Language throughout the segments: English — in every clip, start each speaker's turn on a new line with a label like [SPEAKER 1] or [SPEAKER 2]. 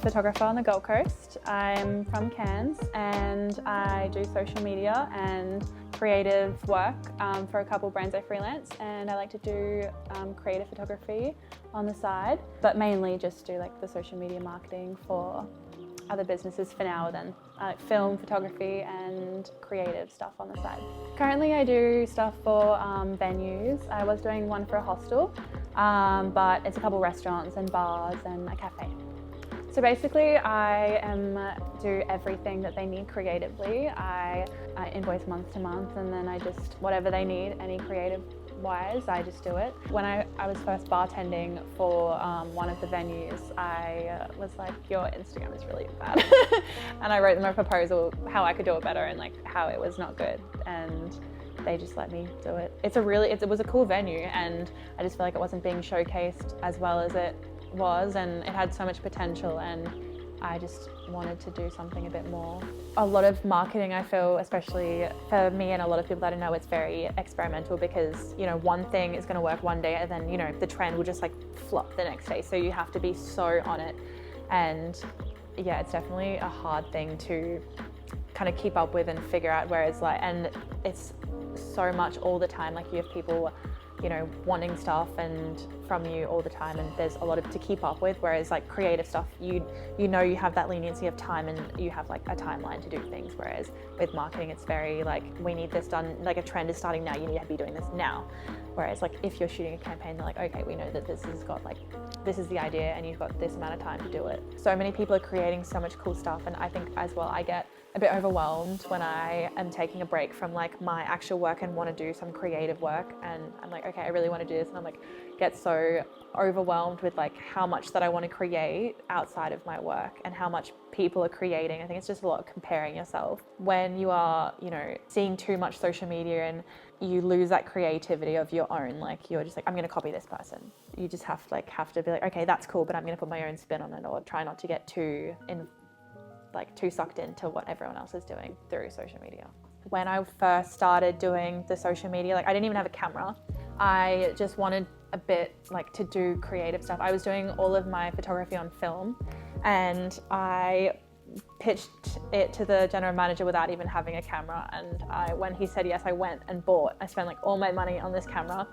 [SPEAKER 1] photographer on the Gold Coast. I'm from Cairns and I do social media and creative work for a couple brands I freelance, and I like to do creative photography on the side, but mainly just do like the social media marketing for other businesses for now, then film, photography and creative stuff on the side. Currently I do stuff for venues. I was doing one for a hostel, but it's a couple restaurants and bars and a cafe. So basically I do everything that they need creatively. I invoice month to month, and then I just, whatever they need, any creative wise, I just do it. When I was first bartending for one of the venues, I was like, your Instagram is really bad. And I wrote them a proposal how I could do it better and like how it was not good, and they just let me do it. It was a cool venue, and I just feel like it wasn't being showcased as well as it was, and it had so much potential, and I just wanted to do something a bit more. A lot of marketing, I feel, especially for me and a lot of people that I know, it's very experimental because, you know, one thing is going to work one day and then, you know, the trend will just like flop the next day. So you have to be so on it. And yeah, it's definitely a hard thing to kind of keep up with and figure out, whereas like, and it's so much all the time. Like you have people, you know, wanting stuff and from you all the time, and there's a lot to keep up with, whereas like creative stuff, you know you have that leniency of time and you have like a timeline to do things, whereas with marketing it's very like, we need this done, like a trend is starting now, you need to be doing this now. Whereas like if you're shooting a campaign, they're like, okay, we know that this has got like, this is the idea and you've got this amount of time to do it. So many people are creating so much cool stuff, and I think as well I get a bit overwhelmed when I am taking a break from like my actual work and want to do some creative work, and I'm like, okay, I really want to do this, and I'm like, get so overwhelmed with like how much that I want to create outside of my work and how much people are creating. I think it's just a lot of comparing yourself. When you are, you know, seeing too much social media and you lose that creativity of your own, like you're just like, I'm going to copy this person. You just have to be like, okay, that's cool, but I'm going to put my own spin on it, or try not to get too sucked into what everyone else is doing through social media. When I first started doing the social media, like I didn't even have a camera. I just wanted a bit like to do creative stuff. I was doing all of my photography on film, and I pitched it to the general manager without even having a camera. And when he said yes, I went and I spent like all my money on this camera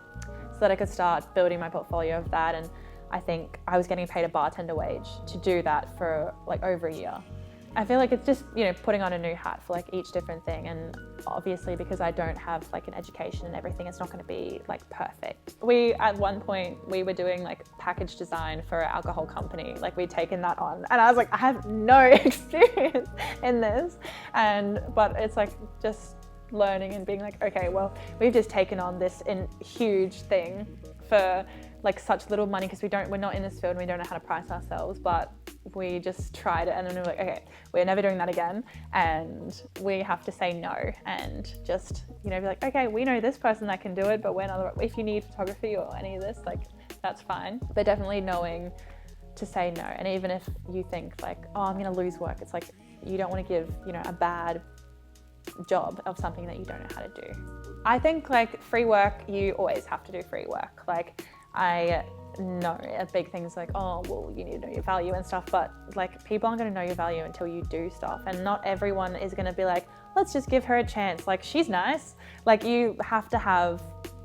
[SPEAKER 1] so that I could start building my portfolio of that. And I think I was getting paid a bartender wage to do that for like over a year. I feel like it's just, you know, putting on a new hat for like each different thing, and obviously because I don't have like an education and everything, it's not going to be like perfect. At one point we were doing like package design for an alcohol company, like we'd taken that on, and I was like, I have no experience in this, but it's like just learning and being like, okay, well, we've just taken on this huge thing for like such little money because we're not in this field and we don't know how to price ourselves, but we just tried it, and then we're like, okay, we're never doing that again, and we have to say no and just, you know, be like, okay, we know this person that can do it, but if you need photography or any of this, like that's fine. But definitely knowing to say no, and even if you think like, oh, I'm gonna lose work, it's like you don't want to give, you know, a bad job of something that you don't know how to do. I think like free work, you always have to do free work. Like I know a big thing is like, oh, well, you need to know your value and stuff, but like people aren't going to know your value until you do stuff, and not everyone is going to be like, let's just give her a chance, like she's nice. Like you have to have,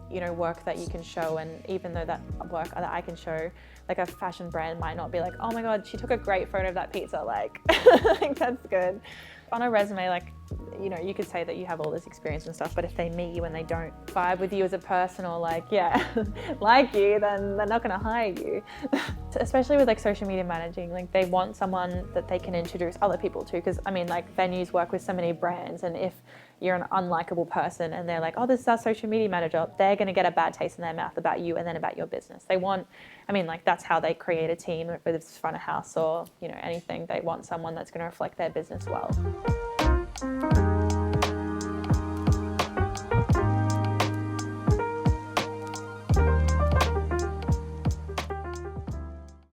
[SPEAKER 1] you know, work that you can show, and even though that work that I can show, like a fashion brand might not be like, oh my god, she took a great photo of that pizza, like, like that's good. On a resume, like, you know, you could say that you have all this experience and stuff, but if they meet you and they don't vibe with you as a person, or like, yeah, like you, then they're not going to hire you. Especially with like social media managing, like they want someone that they can introduce other people to, because I mean, like venues work with so many brands, and if you're an unlikable person and they're like, oh, this is our social media manager, they're going to get a bad taste in their mouth about you and then about your business. Like that's how they create a team, whether it's front of house or, you know, anything. They want someone that's going to reflect their business well.